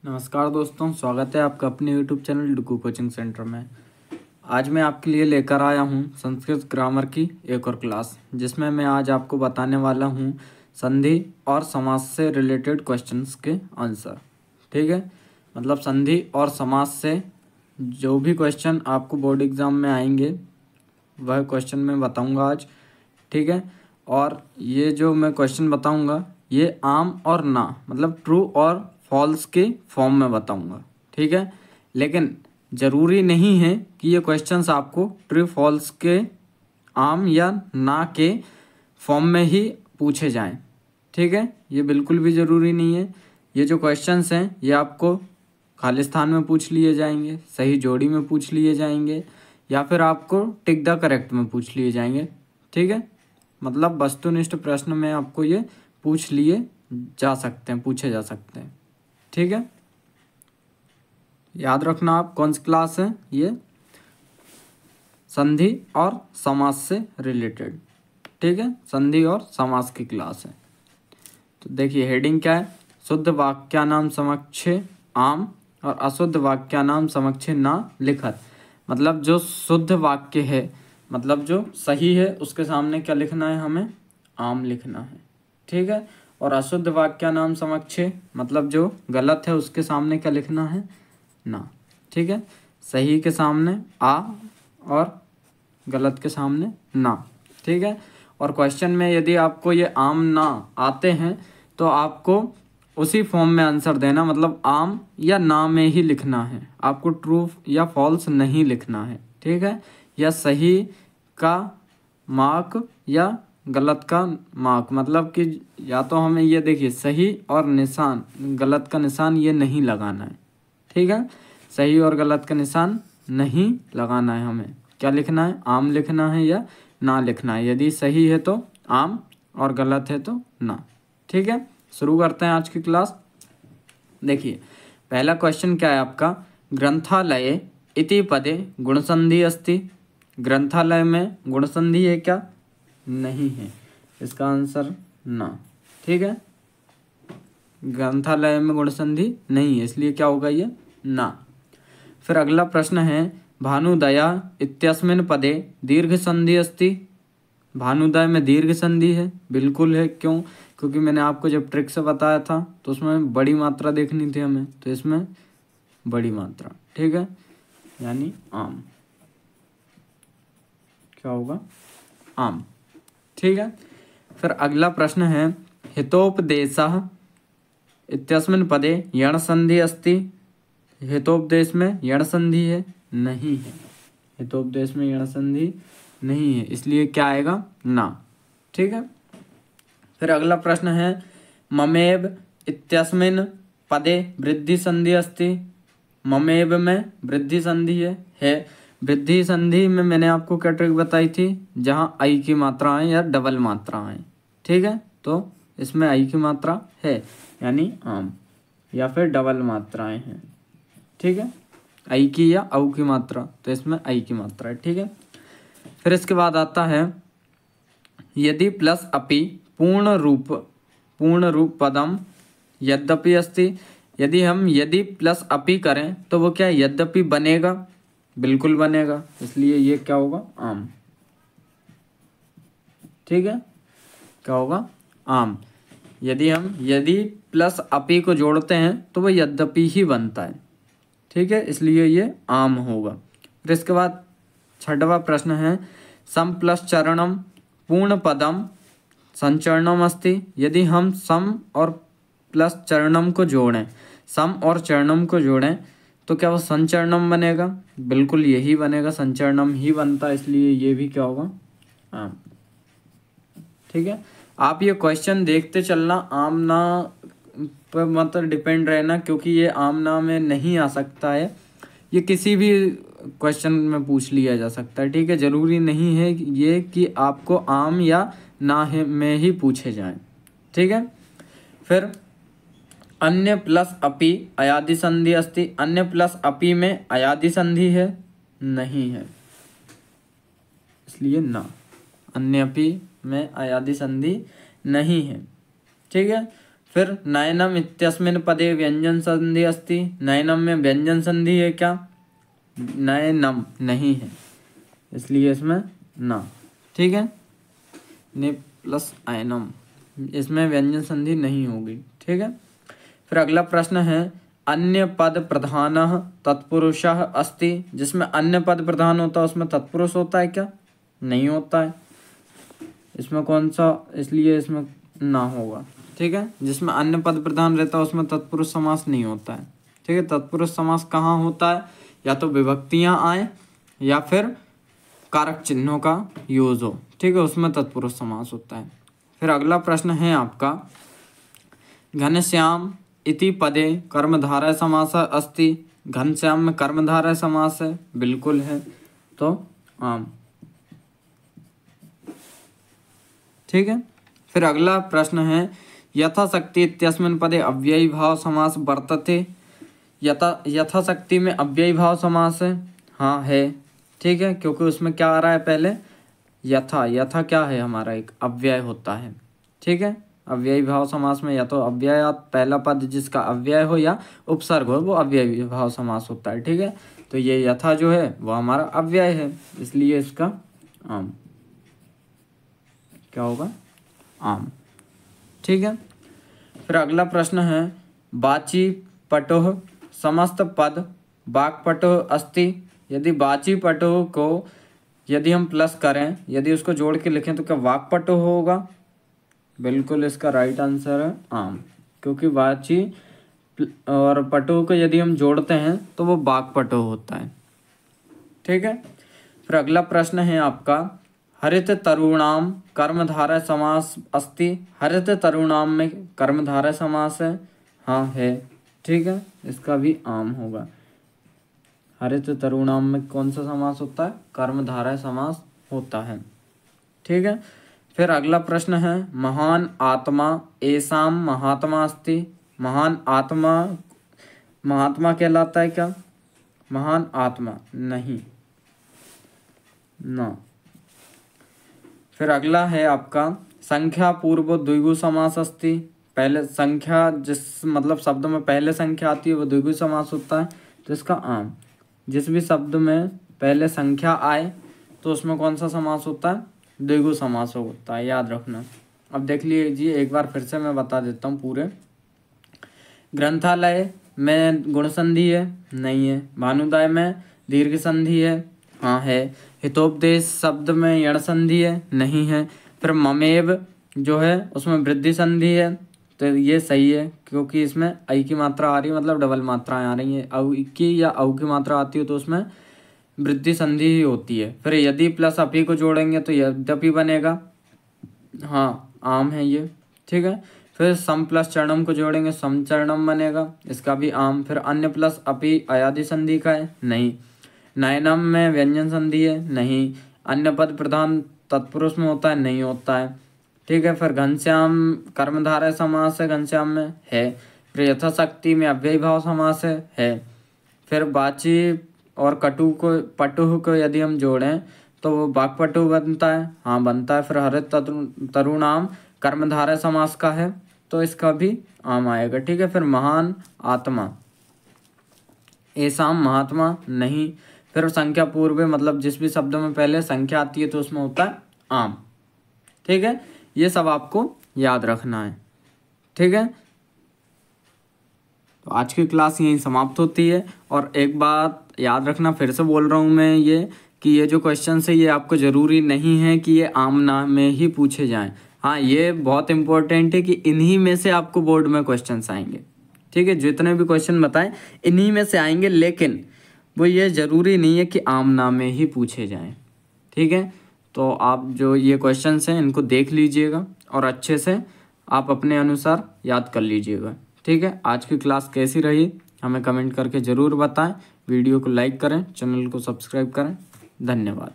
नमस्कार दोस्तों, स्वागत है आपका अपने यूट्यूब चैनल डुकू कोचिंग सेंटर में। आज मैं आपके लिए लेकर आया हूं संस्कृत ग्रामर की एक और क्लास, जिसमें मैं आज आपको बताने वाला हूं संधि और समास से रिलेटेड क्वेश्चंस के आंसर। ठीक है, मतलब संधि और समास से जो भी क्वेश्चन आपको बोर्ड एग्ज़ाम में आएंगे वह क्वेश्चन मैं बताऊँगा आज। ठीक है, और ये जो मैं क्वेश्चन बताऊँगा ये आम और ना, मतलब ट्रू और फॉल्स के फॉर्म में बताऊंगा। ठीक है, लेकिन ज़रूरी नहीं है कि ये क्वेश्चंस आपको ट्रू फॉल्स के आम या ना के फॉर्म में ही पूछे जाएं। ठीक है, ये बिल्कुल भी ज़रूरी नहीं है। ये जो क्वेश्चंस हैं ये आपको खालिस्तान में पूछ लिए जाएंगे, सही जोड़ी में पूछ लिए जाएंगे, या फिर आपको टिक द करेक्ट में पूछ लिए जाएंगे। ठीक है, मतलब वस्तुनिष्ठ प्रश्न में आपको ये पूछे जा सकते हैं। ठीक है, याद रखना आप कौन सी क्लास है, ये संधि और समास से रिलेटेड। ठीक है, संधि और समास की क्लास है। तो देखिए हेडिंग क्या है, शुद्ध वाक्यानाम समक्ष आम और अशुद्ध वाक्यानाम समक्ष ना लिखत। मतलब जो शुद्ध वाक्य है, मतलब जो सही है, उसके सामने क्या लिखना है, हमें आम लिखना है। ठीक है, और अशुद्ध वाक्यानाम समक्ष मतलब जो गलत है उसके सामने क्या लिखना है, ना। ठीक है, सही के सामने आ और गलत के सामने ना। ठीक है, और क्वेश्चन में यदि आपको ये आम ना आते हैं तो आपको उसी फॉर्म में आंसर देना, मतलब आम या ना में ही लिखना है, आपको ट्रू या फॉल्स नहीं लिखना है। ठीक है, या सही का मार्क या गलत का मार्क, मतलब कि या तो हमें ये देखिए सही और निशान, गलत का निशान ये नहीं लगाना है। ठीक है, सही और गलत का निशान नहीं लगाना है, हमें क्या लिखना है, आम लिखना है या ना लिखना है। यदि सही है तो आम और गलत है तो ना। ठीक है, शुरू करते हैं आज की क्लास। देखिए पहला क्वेश्चन क्या है आपका, ग्रंथालय इति पदे गुणसंधि अस्ति। ग्रंथालय में गुणसंधि है क्या, नहीं है, इसका आंसर ना। ठीक है, ग्रंथालय में गुणसंधि नहीं है, इसलिए क्या होगा ये, ना। फिर अगला प्रश्न है, भानुदया इत्यस्मिन् पदे दीर्घ संधि अस्ति। भानुदय में दीर्घ संधि है, बिल्कुल है। क्यों? क्योंकि मैंने आपको जब ट्रिक से बताया था तो उसमें बड़ी मात्रा देखनी थी हमें, तो इसमें बड़ी मात्रा। ठीक है, यानी आम, क्या होगा, आम। ठीक है, फिर अगला प्रश्न है, हितोपदेशः इत्यस्मिन् पदे यण संधि अस्ति। हितोपदेश में यण संधि है, नहीं है, हितोपदेश में यण संधि नहीं है, इसलिए क्या आएगा, ना। ठीक है, फिर अगला प्रश्न है, ममेव इत्यस्मिन् पदे वृद्धि संधि अस्ति। ममेव में वृद्धि संधि है। वृद्धि संधि में मैंने आपको क्या ट्रिक बताई थी, जहाँ आई की मात्रा है या डबल मात्रा है। ठीक है, तो इसमें आई की मात्रा है यानी आम, या फिर डबल मात्राएं हैं। ठीक है, आई की या औ की मात्रा, तो इसमें आई की मात्रा है। ठीक है, फिर इसके बाद आता है, यदि प्लस अपि पूर्ण रूप पदम यद्यपि अस्ति। यदि हम यदि प्लस अपि करें तो वो क्या, यद्यपि बनेगा, बिल्कुल बनेगा, इसलिए ये क्या होगा, आम। ठीक है, क्या होगा, आम। यदि प्लस अपि को जोड़ते हैं तो वो यद्यपि ही बनता है। ठीक है, इसलिए ये आम होगा। फिर इसके बाद छठवां प्रश्न है, सम प्लस चरणम पूर्ण पदम संचरणम अस्ति। यदि हम सम और प्लस चरणम को जोड़ें, सम और चरणम को जोड़ें तो क्या वो संचरणम बनेगा, बिल्कुल यही बनेगा, संचरणम ही बनता है, इसलिए ये भी क्या होगा, आम। ठीक है, आप ये क्वेश्चन देखते चलना, आम ना पर मतलब डिपेंड रहना, क्योंकि ये आम ना में नहीं आ सकता है, ये किसी भी क्वेश्चन में पूछ लिया जा सकता है। ठीक है, जरूरी नहीं है ये कि आपको आम या ना है में ही पूछे जाएं। ठीक है, फिर अन्य प्लस अपि अयादि संधि अस्ति। अन्य प्लस अपि में अयादि संधि है, नहीं है, इसलिए ना, अन्य अपि में अयादि संधि नहीं है। ठीक है, फिर नयनम इत्यस्मिन् पदे व्यंजन संधि अस्ति, नयनम में व्यंजन संधि है क्या? नयनम नहीं है, इसलिए इसमें ना, ठीक है, ने प्लस आयनम, इसमें व्यंजन संधि नहीं होगी, ठीक है। फिर अगला प्रश्न है अन्य पद प्रधानः तत्पुरुषः अस्ति, जिसमें अन्य पद प्रधान होता है उसमें तत्पुरुष होता है क्या? नहीं होता है, इसमें कौन सा, इसलिए इसमें ना होगा, ठीक है। जिसमें अन्य पद प्रधान रहता है उसमें तत्पुरुष समास नहीं होता है, ठीक है। तत्पुरुष समास कहाँ होता है? या तो विभक्तियां आए या फिर कारक चिन्हों का यूज हो, ठीक है, उसमें तत्पुरुष समास होता है। फिर अगला प्रश्न है आपका घनश्याम इति पदे कर्मधारय समास अस्ति, घनश्याम में कर्मधारय समास है, बिल्कुल है, तो आम, ठीक है। फिर अगला प्रश्न है यथाशक्ति इत्यस्मिन् पदे अव्ययी भाव समास वर्तते, यथाशक्ति में अव्ययी भाव समास है, हाँ है, ठीक है, क्योंकि उसमें क्या आ रहा है पहले यथा क्या है हमारा एक अव्यय होता है, ठीक है। अव्ययी भाव समास में या तो अव्यय पहला पद जिसका अव्यय हो या उपसर्ग हो वो अव्ययी भाव समास होता है, ठीक है। तो ये यथा जो है वो हमारा अव्यय है, इसलिए इसका आम क्या होगा? आम, ठीक है। फिर अगला प्रश्न है बाची पटोह समस्त पद वाक्पटोह अस्ति, यदि बाची पटोह को यदि हम प्लस करें, यदि उसको जोड़ के लिखें तो क्या वाक्पटोह होगा? बिल्कुल इसका राइट आंसर है आम, क्योंकि बाची और पटोह को यदि हम जोड़ते हैं तो वो वाक्पटोह होता है, ठीक है। फिर अगला प्रश्न है आपका हरित तरुणाम कर्मधारय समास अस्ति, हरित तरुणाम में कर्मधारय समास है, हाँ है, ठीक है, इसका भी आम होगा। हरित तरुणाम में कौन सा समास होता है? कर्मधारय समास होता है, ठीक है। फिर अगला प्रश्न है महान आत्मा एसाम महात्मा अस्ति, महान आत्मा महात्मा कहलाता है क्या? महान आत्मा नहीं, ना। फिर अगला है आपका संख्या पूर्व द्विगु समास अस्ति, पहले संख्या जिस मतलब शब्द में पहले संख्या आती है वो द्विगु समास होता है, तो इसका आम। जिस भी शब्द में पहले संख्या आए तो उसमें कौन सा समास होता है? द्विगु समास होता है, याद रखना। अब देख लीजिए एक बार फिर से मैं बता देता हूँ पूरे। ग्रंथालय में गुण संधि है, नहीं है। भानुदाय में दीर्घ संधि है, हाँ है। हितोपदेश शब्द में यण संधि है, नहीं है। फिर ममेव जो है उसमें वृद्धि संधि है, तो ये सही है क्योंकि इसमें आई की मात्रा आ रही है, मतलब डबल मात्राएं आ रही हैं। औ की या औ की मात्रा आती है तो उसमें वृद्धि संधि ही होती है। फिर यदि प्लस अपी को जोड़ेंगे तो यद्यपि बनेगा, हाँ आम है ये, ठीक है। फिर सम प्लस चरणम को जोड़ेंगे समचरणम बनेगा, इसका भी आम। फिर अन्य प्लस अपी अयादि संधि का है, नहीं। नयनम में व्यंजन संधि है, नहीं। अन्य पद प्रधान तत्पुरुष में होता है, नहीं होता है, ठीक है। फिर घनश्याम कर्मधारय समास है, घनश्याम में है। फिर यथाशक्ति में अव्ययी भाव समास है। फिर बाची और पटुह को यदि हम जोड़ें तो वो वाक्पटुह बनता है, हाँ बनता है। फिर हरित तरुणाम कर्मधारय समास का है तो इसका भी आम आएगा, ठीक है। फिर महान आत्मा एसाम महात्मा नहीं। फिर संख्या पूर्व मतलब जिस भी शब्द में पहले संख्या आती है तो उसमें होता है आम, ठीक है। ये सब आपको याद रखना है, ठीक है। तो आज की क्लास यहीं समाप्त होती है। और एक बात याद रखना, फिर से बोल रहा हूँ मैं ये कि ये जो क्वेश्चन है ये आपको ज़रूरी नहीं है कि ये आमना में ही पूछे जाएं। हाँ ये बहुत इंपॉर्टेंट है कि इन्हीं में से आपको बोर्ड में क्वेश्चंस आएंगे, ठीक है। जितने भी क्वेश्चन बताएं इन्हीं में से आएंगे, लेकिन वो ये ज़रूरी नहीं है कि आमना में ही पूछे जाएं, ठीक है। तो आप जो ये क्वेश्चंस हैं इनको देख लीजिएगा और अच्छे से आप अपने अनुसार याद कर लीजिएगा, ठीक है। आज की क्लास कैसी रही हमें कमेंट करके ज़रूर बताएं। वीडियो को लाइक करें, चैनल को सब्सक्राइब करें। धन्यवाद।